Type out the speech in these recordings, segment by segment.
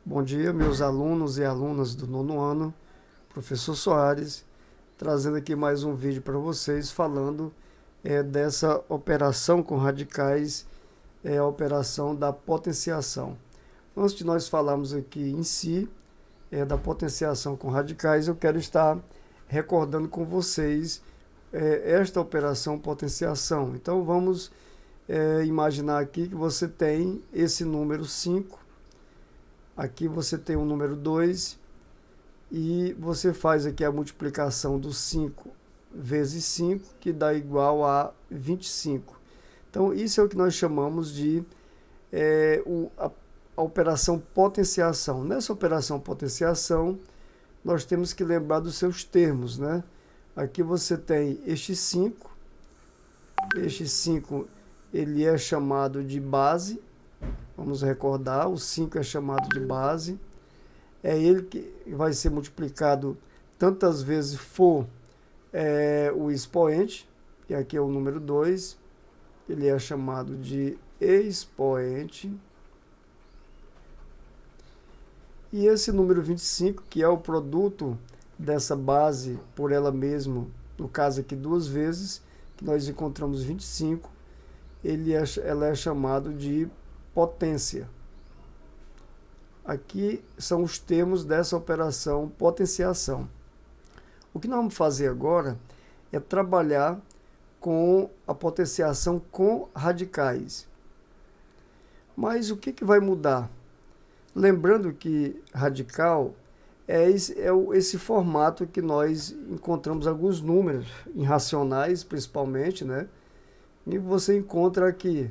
Bom dia, meus alunos e alunas do nono ano, professor Soares, trazendo aqui mais um vídeo para vocês falando dessa operação com radicais, a operação da potenciação. Antes de nós falarmos aqui em si da potenciação com radicais, eu quero estar recordando com vocês esta operação potenciação. Então vamos imaginar aqui que você tem esse número 5. Aqui você tem o número 2 e você faz aqui a multiplicação do 5 vezes 5, que dá igual a 25. Então, isso é o que nós chamamos de a operação potenciação. Nessa operação potenciação, nós temos que lembrar dos seus termos, né? Aqui você tem este 5. Este 5, ele é chamado de base. Vamos recordar, o 5 é chamado de base. É ele que vai ser multiplicado tantas vezes for o expoente, e aqui é o número 2. Ele é chamado de expoente. E esse número 25, que é o produto dessa base por ela mesma, no caso aqui duas vezes, que nós encontramos 25, ela é chamado de potência. Aqui são os termos dessa operação potenciação. O que nós vamos fazer agora é trabalhar com a potenciação com radicais. Mas o que vai mudar? Lembrando que radical é esse formato que nós encontramos alguns números irracionais, principalmente, né? E você encontra aqui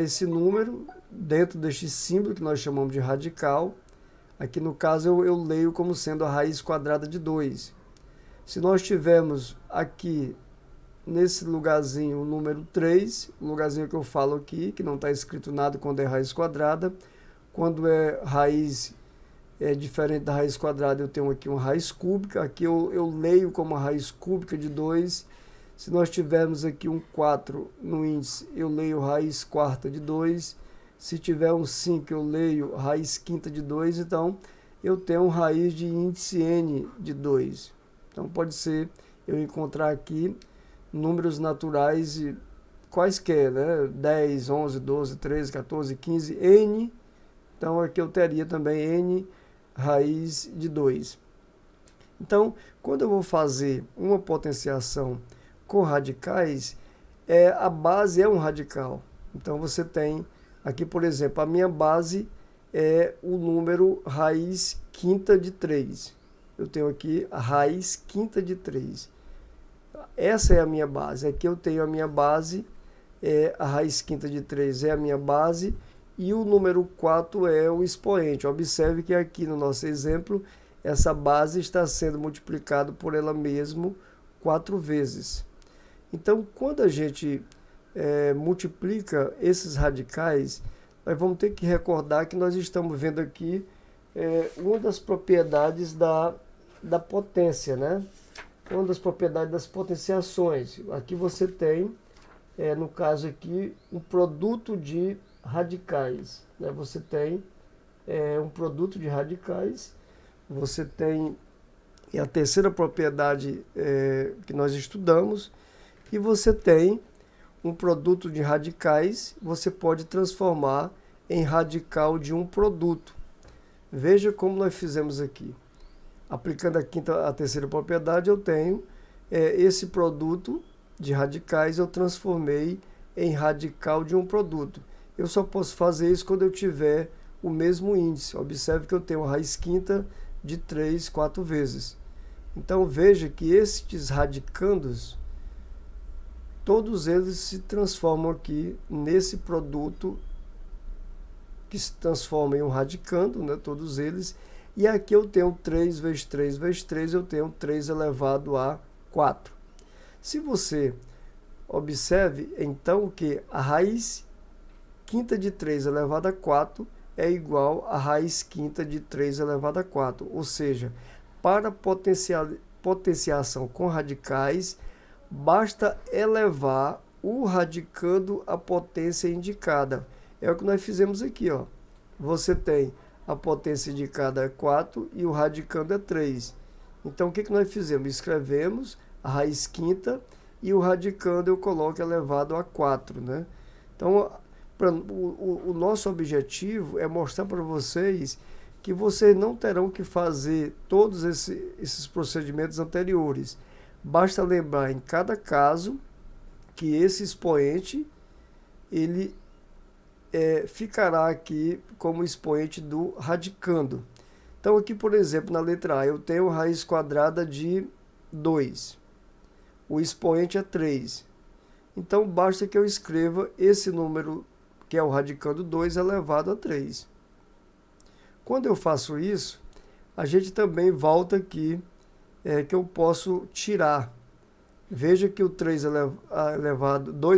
esse número dentro deste símbolo que nós chamamos de radical. Aqui no caso eu leio como sendo a raiz quadrada de 2. Se nós tivermos aqui nesse lugarzinho o número 3, o lugarzinho que eu falo aqui, que não está escrito nada quando é raiz quadrada, quando é raiz diferente da raiz quadrada, eu tenho aqui uma raiz cúbica, aqui eu leio como a raiz cúbica de 2. Se nós tivermos aqui um 4 no índice, eu leio raiz quarta de 2. Se tiver um 5, eu leio raiz quinta de 2. Então, eu tenho raiz de índice n de 2. Então, pode ser eu encontrar aqui números naturais quaisquer, né? 10, 11, 12, 13, 14, 15, n. Então, aqui eu teria também n raiz de 2. Então, quando eu vou fazer uma potenciação com radicais, a base é um radical. Então você tem aqui, por exemplo, a minha base é o número raiz quinta de 3. Eu tenho aqui a raiz quinta de 3. Essa é a minha base. Aqui eu tenho a minha base, a raiz quinta de 3 é a minha base, e o número 4 é o expoente. Observe que aqui no nosso exemplo, essa base está sendo multiplicada por ela mesma 4 vezes. Então, quando a gente multiplica esses radicais, nós vamos ter que recordar que nós estamos vendo aqui uma das propriedades da potência, né? Uma das propriedades das potenciações. Aqui você tem, no caso aqui, um produto de radicais, né? Você tem um produto de radicais, você tem a terceira propriedade que nós estudamos, e você tem um produto de radicais, você pode transformar em radical de um produto. Veja como nós fizemos aqui. Aplicando a terceira propriedade, eu tenho esse produto de radicais, eu transformei em radical de um produto. Eu só posso fazer isso quando eu tiver o mesmo índice. Observe que eu tenho a raiz quinta de 3, 4 vezes. Então veja que estes radicandos, todos eles se transformam aqui nesse produto que se transforma em um radicando, né? Todos eles. E aqui eu tenho 3 vezes 3 vezes 3, eu tenho 3 elevado a 4. Se você observe, então, que a raiz quinta de 3 elevado a 4 é igual a raiz quinta de 3 elevado a 4. Ou seja, para potenciação com radicais, basta elevar o radicando à potência indicada. É o que nós fizemos aqui, ó. Você tem a potência indicada é 4 e o radicando é 3. Então, o que nós fizemos? Escrevemos a raiz quinta e o radicando eu coloco elevado a 4, né? Então, o nosso objetivo é mostrar para vocês que vocês não terão que fazer todos esses procedimentos anteriores. Basta lembrar em cada caso que esse expoente ele ficará aqui como expoente do radicando. Então aqui, por exemplo, na letra A, eu tenho raiz quadrada de 2. O expoente é 3. Então basta que eu escreva esse número, que é o radicando 2, elevado a 3. Quando eu faço isso, a gente também volta aqui, que eu posso tirar. Veja que o 2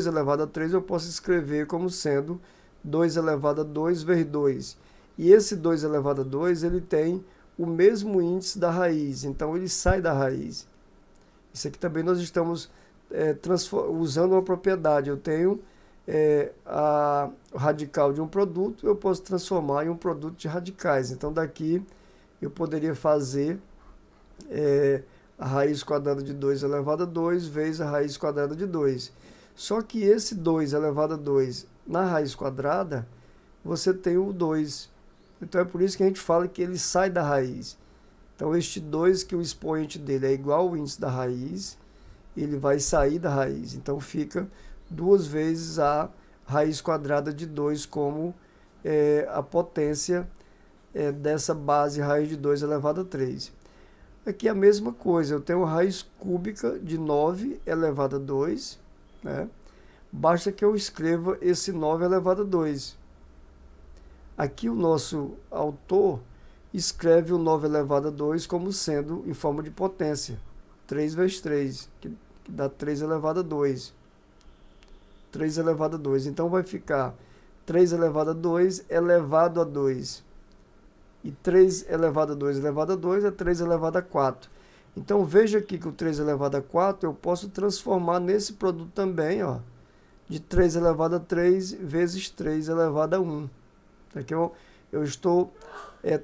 elevado a 3 eu posso escrever como sendo 2 elevado a 2 vezes 2. E esse 2 elevado a 2, ele tem o mesmo índice da raiz, então ele sai da raiz. Isso aqui também nós estamos usando uma propriedade. Eu tenho o radical de um produto, eu posso transformar em um produto de radicais. Então daqui eu poderia fazer a raiz quadrada de 2 elevado a 2 vezes a raiz quadrada de 2. Só que esse 2 elevado a 2 na raiz quadrada, você tem o 2. Então é por isso que a gente fala que ele sai da raiz. Então este 2, que o expoente dele é igual ao índice da raiz, ele vai sair da raiz. Então fica 2 vezes a raiz quadrada de 2 como a potência dessa base raiz de 2 elevado a 3. Aqui é a mesma coisa, eu tenho raiz cúbica de 9 elevado a 2, né? Basta que eu escreva esse 9 elevado a 2. Aqui o nosso autor escreve o 9 elevado a 2 como sendo em forma de potência. 3 vezes 3, que dá 3 elevado a 2. 3 elevado a 2. Então vai ficar 3 elevado a 2 elevado a 2. E 3 elevado a 2 elevado a 2 é 3 elevado a 4. Então veja aqui que o 3 elevado a 4 eu posso transformar nesse produto também, ó, de 3 elevado a 3 vezes 3 elevado a 1. Aqui eu estou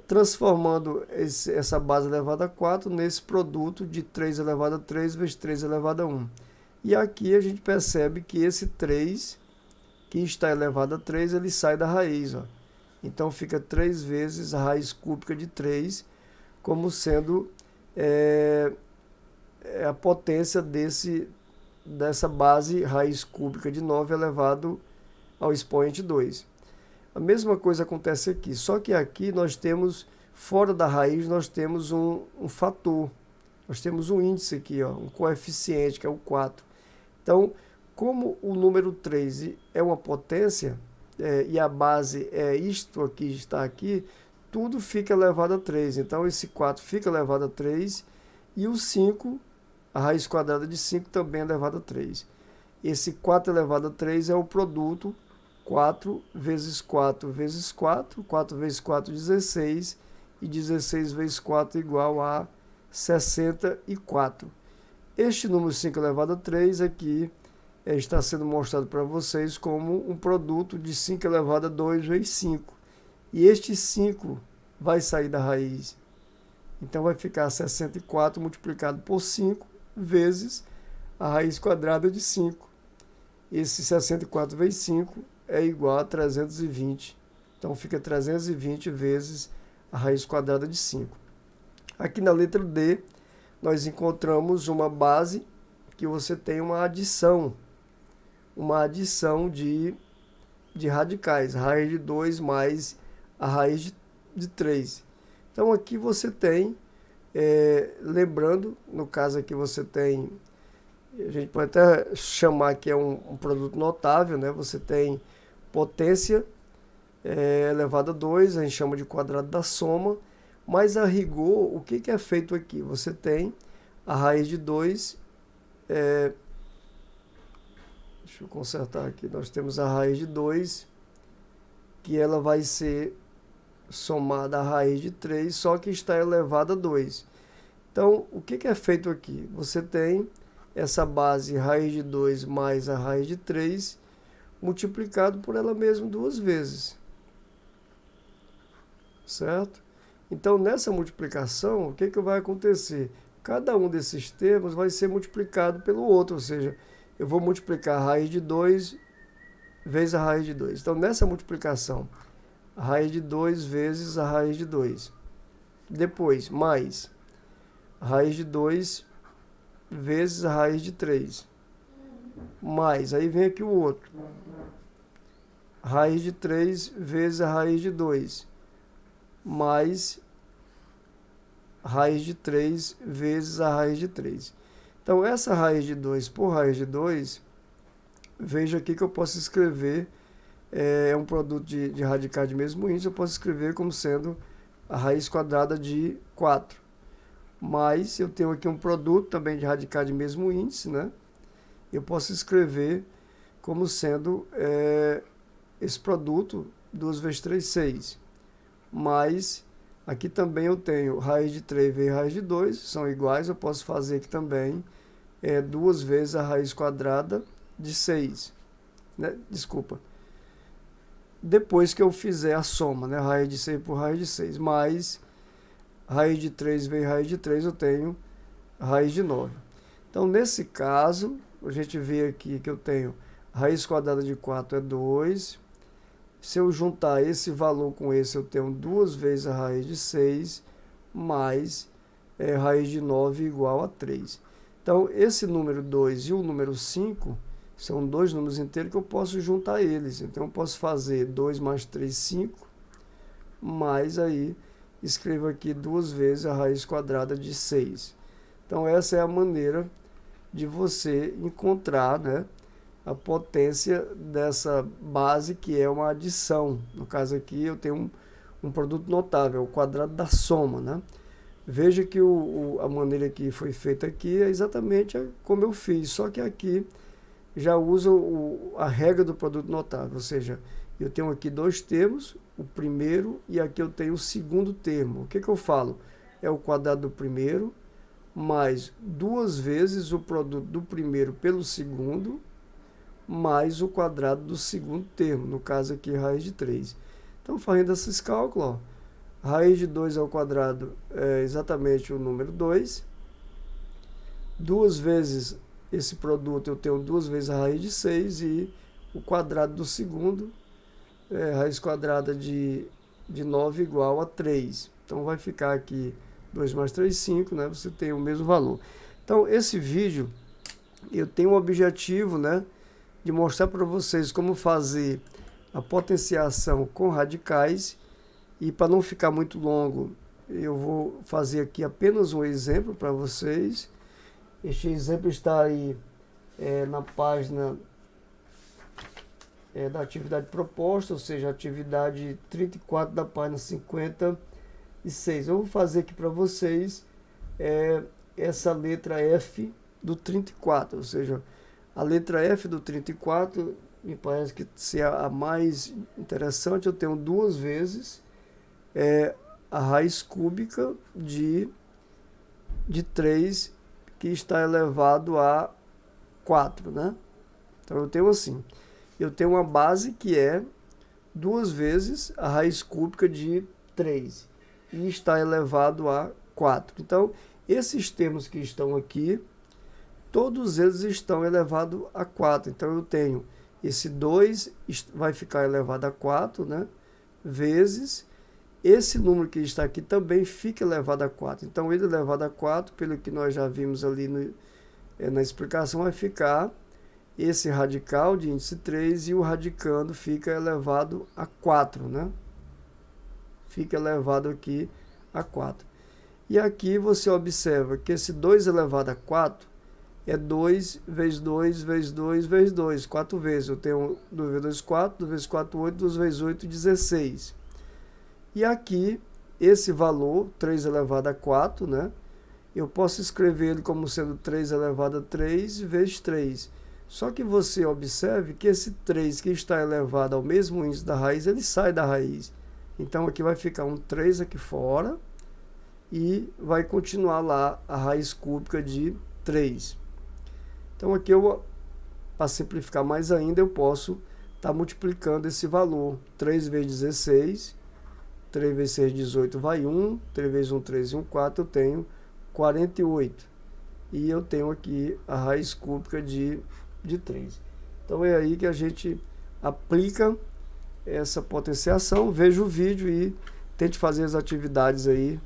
transformando essa base elevada a 4 nesse produto de 3 elevado a 3 vezes 3 elevado a 1. E aqui a gente percebe que esse 3, que está elevado a 3, ele sai da raiz, ó. Então fica 3 vezes a raiz cúbica de 3, como sendo a potência dessa base raiz cúbica de 9 elevado ao expoente 2. A mesma coisa acontece aqui, só que aqui nós temos, fora da raiz, nós temos um fator. Nós temos um índice aqui, ó, um coeficiente, que é o 4. Então, como o número 3 é uma potência, e a base é isto aqui, está aqui, tudo fica elevado a 3. Então, esse 4 fica elevado a 3 e o 5, a raiz quadrada de 5 também é elevado a 3. Esse 4 elevado a 3 é o produto 4 vezes 4 vezes 4, 4 vezes 4, 16, e 16 vezes 4 igual a 64. Este número 5 elevado a 3 aqui está sendo mostrado para vocês como um produto de 5 elevado a 2 vezes 5. E este 5 vai sair da raiz. Então vai ficar 64 multiplicado por 5 vezes a raiz quadrada de 5. Esse 64 vezes 5 é igual a 320. Então fica 320 vezes a raiz quadrada de 5. Aqui na letra D, nós encontramos uma base que você tem uma adição de radicais, raiz de 2 mais a raiz de 3. Então aqui você tem, lembrando, no caso aqui você tem, a gente pode até chamar que é um produto notável, né? Você tem potência elevado a 2, a gente chama de quadrado da soma, mas a rigor, o que é feito aqui? Você tem a raiz de 2, deixa eu consertar aqui, nós temos a raiz de 2, que ela vai ser somada à raiz de 3, só que está elevada a 2. Então, o que é feito aqui? Você tem essa base raiz de 2 mais a raiz de 3, multiplicado por ela mesma 2 vezes. certo? Então, nessa multiplicação, o que vai acontecer? Cada um desses termos vai ser multiplicado pelo outro, ou seja, eu vou multiplicar a raiz de 2 vezes a raiz de 2. Então, nessa multiplicação, a raiz de 2 vezes a raiz de 2. Depois, mais a raiz de 2 vezes a raiz de 3. Mais, aí vem aqui o outro. Raiz de 3 vezes a raiz de 2. Mais raiz de 3 vezes a raiz de 3. Então, essa raiz de 2 por raiz de 2, veja aqui que eu posso escrever, é um produto de radicais de mesmo índice, eu posso escrever como sendo a raiz quadrada de 4. Mas eu tenho aqui um produto também de radicais de mesmo índice, né? Eu posso escrever como sendo esse produto 2 vezes 3, 6. Mas aqui também eu tenho raiz de 3 vezes raiz de 2, são iguais, eu posso fazer aqui também 2 vezes a raiz quadrada de 6. Né? Desculpa. Depois que eu fizer a soma, né? Raiz de 6 por raiz de 6, mais raiz de 3 vezes raiz de 3, eu tenho raiz de 9. Então, nesse caso, a gente vê aqui que eu tenho raiz quadrada de 4 é 2. Se eu juntar esse valor com esse, eu tenho 2 vezes a raiz de 6, mais raiz de 9 igual a 3. Então, esse número 2 e o número 5 são dois números inteiros que eu posso juntar eles. Então, eu posso fazer 2 mais 3, 5, mais aí, escrevo aqui 2 vezes a raiz quadrada de 6. Então, essa é a maneira de você encontrar, né, a potência dessa base, que é uma adição. No caso aqui, eu tenho um produto notável, o quadrado da soma, né? Veja que a maneira que foi feita aqui é exatamente como eu fiz, só que aqui já usa a regra do produto notável, ou seja, eu tenho aqui dois termos, o primeiro e aqui eu tenho o segundo termo. O que eu falo? É o quadrado do primeiro mais 2 vezes o produto do primeiro pelo segundo, mais o quadrado do segundo termo, no caso aqui raiz de 3. Então, fazendo esses cálculos, ó, raiz de 2 ao quadrado é exatamente o número 2. 2 vezes esse produto, eu tenho 2 vezes a raiz de 6 e o quadrado do segundo, raiz quadrada de 9 igual a 3. Então, vai ficar aqui 2 mais 3, 5, né? Você tem o mesmo valor. Então, esse vídeo, eu tenho o objetivo, né, de mostrar para vocês como fazer a potenciação com radicais. E para não ficar muito longo, eu vou fazer aqui apenas um exemplo para vocês. Este exemplo está aí na página da atividade proposta, ou seja, atividade 34 da página 56. Eu vou fazer aqui para vocês essa letra F do 34, ou seja, a letra F do 34 me parece que ser a mais interessante. Eu tenho 2 vezes a raiz cúbica de 3 que está elevado a 4, né? Então eu tenho assim, eu tenho uma base que é 2 vezes a raiz cúbica de 3 e está elevado a 4. Então, esses termos que estão aqui, todos eles estão elevados a 4. Então, eu tenho esse 2 vai ficar elevado a 4, né? Vezes esse número que está aqui também fica elevado a 4. Então, ele elevado a 4, pelo que nós já vimos ali na explicação, vai ficar esse radical de índice 3 e o radicando fica elevado a 4, né? Fica elevado aqui a 4. E aqui você observa que esse 2 elevado a 4 é 2 vezes 2 vezes 2 vezes 2, 4 vezes. Eu tenho 2 vezes 2, 4, 2 vezes 4, 8, 2 vezes 8, 16. E aqui, esse valor, 3 elevado a 4, né? Eu posso escrever ele como sendo 3 elevado a 3 vezes 3. Só que você observe que esse 3 que está elevado ao mesmo índice da raiz, ele sai da raiz. Então, aqui vai ficar um 3 aqui fora e vai continuar lá a raiz cúbica de 3. Então, aqui, para simplificar mais ainda, eu posso estar multiplicando esse valor. 3 vezes 16 3 vezes 6, 18, vai 1. 3 vezes 1, 3 e 1, 4, eu tenho 48. E eu tenho aqui a raiz cúbica de 3. Então é aí que a gente aplica essa potenciação, veja o vídeo e tente fazer as atividades aí.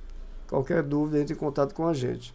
Qualquer dúvida, entre em contato com a gente.